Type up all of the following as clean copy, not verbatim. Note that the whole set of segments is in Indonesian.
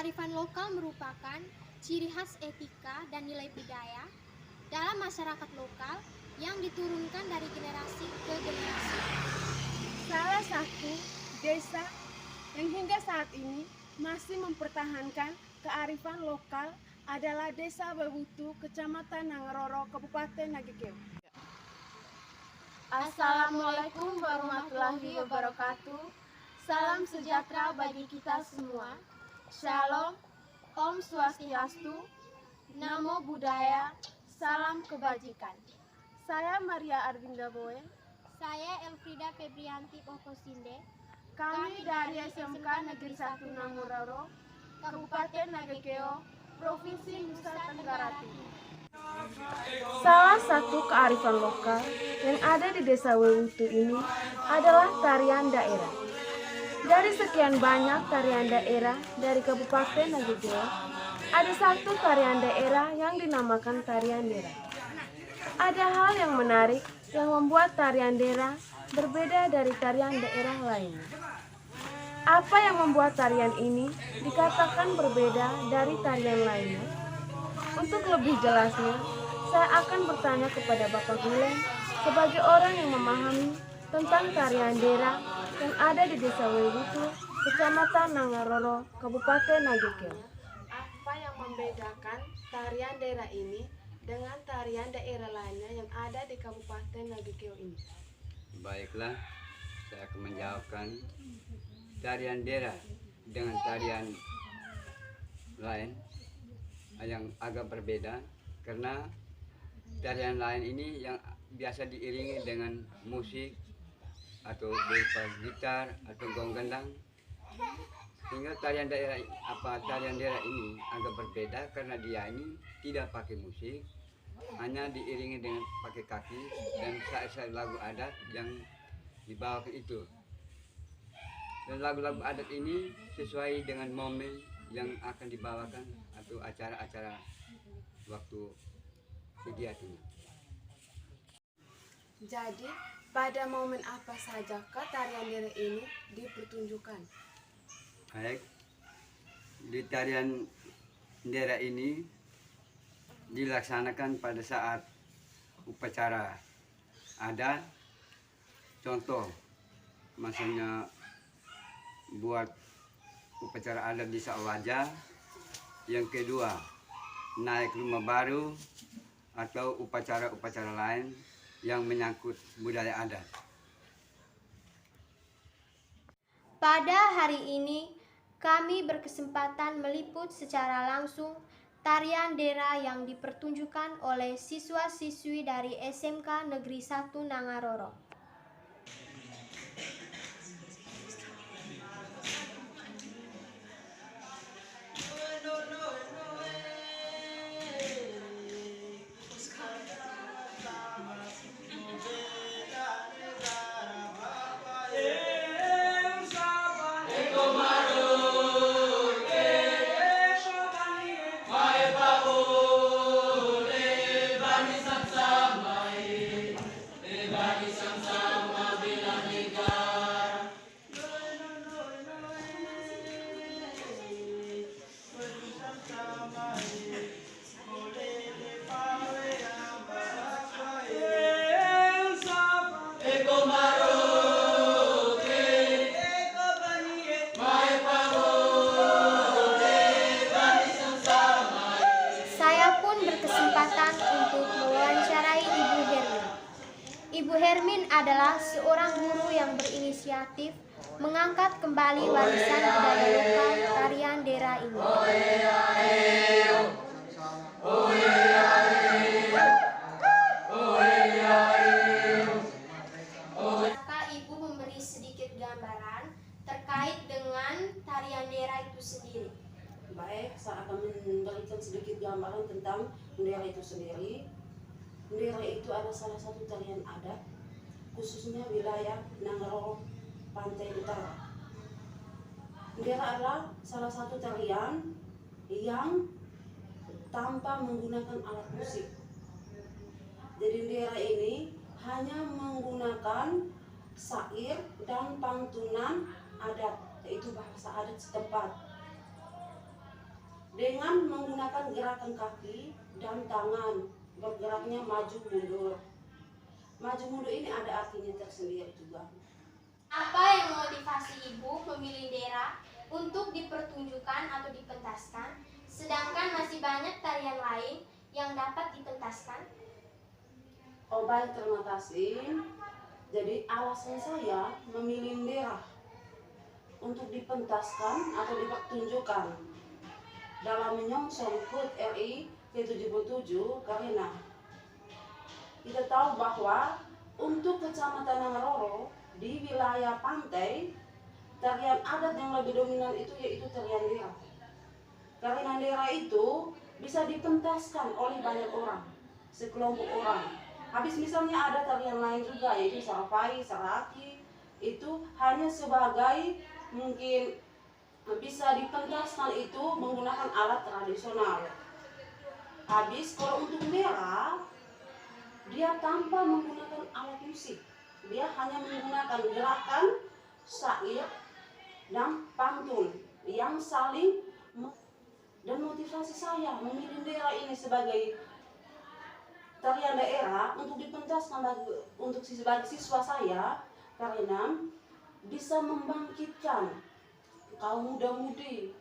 kearifan lokal merupakan ciri khas etika dan nilai budaya dalam masyarakat lokal yang diturunkan dari generasi ke generasi. Salah satu desa yang hingga saat ini masih mempertahankan kearifan lokal adalah Desa Wewutu, Kecamatan Nangaroro, Kabupaten Nagekeo. Assalamualaikum warahmatullahi wabarakatuh. Salam sejahtera bagi kita semua. Shalom, Om Swastiastu, Namo Buddhaya, Salam Kebajikan. Saya Maria Arvinda Boe. Saya Elfrida Febrianti Okosinde. Kami dari SMK Negeri 1 Nangaroro, Kabupaten Nagekeo, Provinsi Nusa Tenggara Timur. Salah satu kearifan lokal yang ada di Desa Wewutu ini adalah tarian daerah. Dari sekian banyak tarian daerah dari Kabupaten Nagekeo, ada satu tarian daerah yang dinamakan tarian dera. Ada hal yang menarik yang membuat tarian dera berbeda dari tarian daerah lainnya. Apa yang membuat tarian ini dikatakan berbeda dari tarian lainnya? Untuk lebih jelasnya, saya akan bertanya kepada Bapak Gulen sebagai orang yang memahami tentang tarian dera yang ada di Desa Wewutu, Kecamatan Nangaroro, Kabupaten Nagekeo. Apa yang membedakan tarian dera ini dengan tarian daerah lainnya yang ada di Kabupaten Nagekeo ini? Baiklah, saya akan menjawabkan. Tarian dera dengan tarian lain yang agak berbeda, karena tarian lain ini yang biasa diiringi dengan musik atau berupa gitar atau gong gendang, sehingga tarian daerah ini agak berbeda karena dia ini tidak pakai musik, hanya diiringi dengan pakai kaki dan syair-syair lagu adat yang dibawakan itu. Dan lagu-lagu adat ini sesuai dengan momen yang akan dibawakan atau acara-acara waktu kegiatan. Jadi, pada momen apa sajakah tarian dera ini dipertunjukkan? Baik, di tarian dera ini dilaksanakan pada saat upacara adat. Contoh, maksudnya buat upacara adat di Sawaja. Yang kedua, naik rumah baru atau upacara-upacara lain yang menyangkut budaya adat. Pada hari ini, kami berkesempatan meliput secara langsung tarian dera yang dipertunjukkan oleh siswa-siswi dari SMK Negeri 1 Nangaroro. Untuk mewawancarai Ibu Hermin. Ibu Hermin adalah seorang guru yang berinisiatif mengangkat kembali warisan budaya lokal tarian dera ini. Maka Ibu memberi sedikit gambaran terkait dengan tarian dera itu sendiri. Baik, saya akan memberikan sedikit gambaran tentang Ndera itu sendiri. Ndera itu adalah salah satu tarian adat, khususnya wilayah Nangaroro, Pantai Utara. Ndera adalah salah satu tarian yang tanpa menggunakan alat musik. Jadi Ndera ini hanya menggunakan syair dan pantunan adat, yaitu bahasa adat setempat. dengan menggunakan gerakan kaki dan tangan, bergeraknya maju mundur. Maju mundur ini ada artinya tersendiri juga. Apa yang memotivasi ibu memilih Dera untuk dipertunjukkan atau dipentaskan, sedangkan masih banyak tarian lain yang dapat dipentaskan? Oh baik, terima kasih. Jadi alasan saya memilih Dera untuk dipentaskan atau dipertunjukkan dalam menyongsong HUT RI ke-77 karena kita tahu bahwa untuk Kecamatan Nangaroro di wilayah pantai, tarian adat yang lebih dominan itu yaitu tarian Dera. Karena Dera itu bisa dipentaskan oleh banyak orang, sekelompok orang. Habis misalnya ada tarian lain juga yaitu Sarapai, Saraki, itu hanya sebagai mungkin bisa dipentaskan itu menggunakan alat tradisional. Habis kalau untuk Dera, dia tanpa menggunakan alat musik, dia hanya menggunakan gerakan syair dan pantun yang saling. Dan motivasi saya memilih Dera ini sebagai tarian daerah untuk dipentaskan untuk sebagai siswa saya karena bisa membangkitkan kaum muda-mudi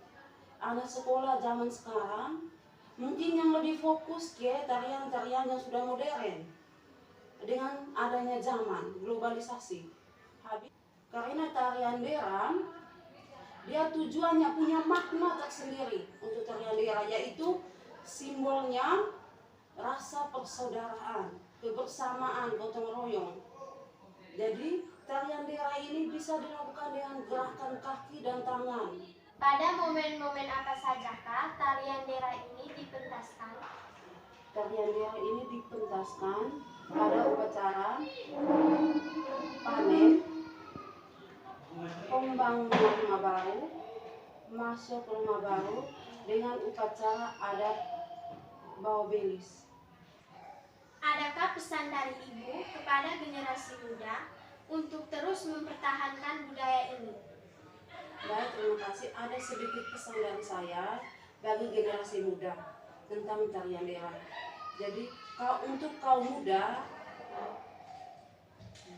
anak sekolah zaman sekarang mungkin yang lebih fokus ke tarian-tarian yang sudah modern dengan adanya zaman globalisasi. Karena tarian Dera dia tujuannya punya makna tersendiri untuk tarian Dera, yaitu simbolnya rasa persaudaraan, kebersamaan, gotong royong. Jadi tarian Dera ini bisa dilakukan dengan gerakan kaki dan tangan. Pada momen-momen apa sajakah tarian Dera ini dipentaskan? Tarian Dera ini dipentaskan pada upacara panen, Pombang Rumah Baru, masuk rumah baru dengan upacara adat Bawa Belis. Adakah pesan dari ibu kepada generasi muda untuk terus mempertahankan budaya ini? Baik, terima kasih. Ada sedikit pesan dari saya bagi generasi muda tentang tarian Dera. Jadi, untuk kaum muda,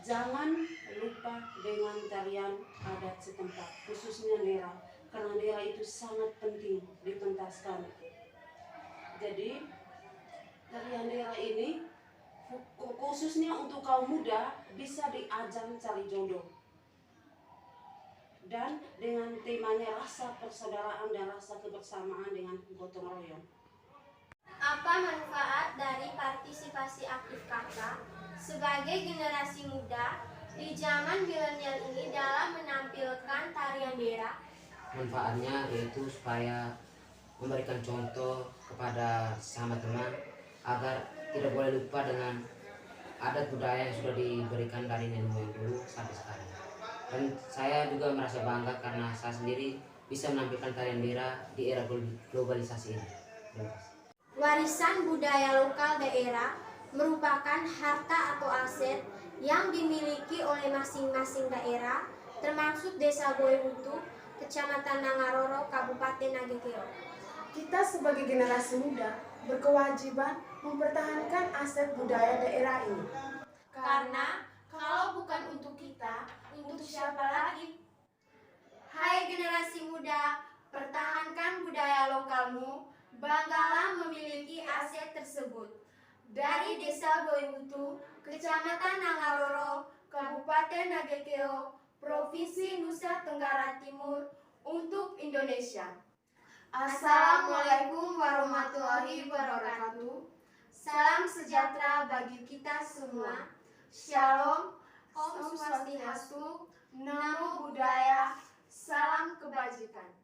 jangan lupa dengan tarian adat setempat, khususnya Dera, karena Dera itu sangat penting dipentaskan. Jadi, tarian Dera ini khususnya untuk kaum muda bisa diajar cari jodoh. Dan dengan temanya rasa persaudaraan dan rasa kebersamaan dengan gotong royong. Apa manfaat dari partisipasi aktif kakak sebagai generasi muda di zaman milenial ini dalam menampilkan tarian Dera? Manfaatnya yaitu supaya memberikan contoh kepada sesama teman agar tidak boleh lupa dengan adat budaya yang sudah diberikan dari nenek moyang dulu sampai sekarang. Dan saya juga merasa bangga karena saya sendiri bisa menampilkan tarian Dera di era globalisasi ini. Warisan budaya lokal daerah merupakan harta atau aset yang dimiliki oleh masing-masing daerah, termasuk Desa Boewutu, Kecamatan Nangaroro, Kabupaten Nagekeo. Kita sebagai generasi muda berkewajiban mempertahankan aset budaya daerah ini. Karena kalau bukan untuk kita, untuk siapa lagi? Hai generasi muda, pertahankan budaya lokalmu, banggalah memiliki aset tersebut. Dari Desa Boewutu, Kecamatan Nangaroro, Kabupaten Nagekeo, Provinsi Nusa Tenggara Timur, untuk Indonesia. Assalamualaikum warahmatullahi wabarakatuh. Salam sejahtera bagi kita semua. Shalom, Om Swastiastu, Namo Buddhaya, salam kebajikan.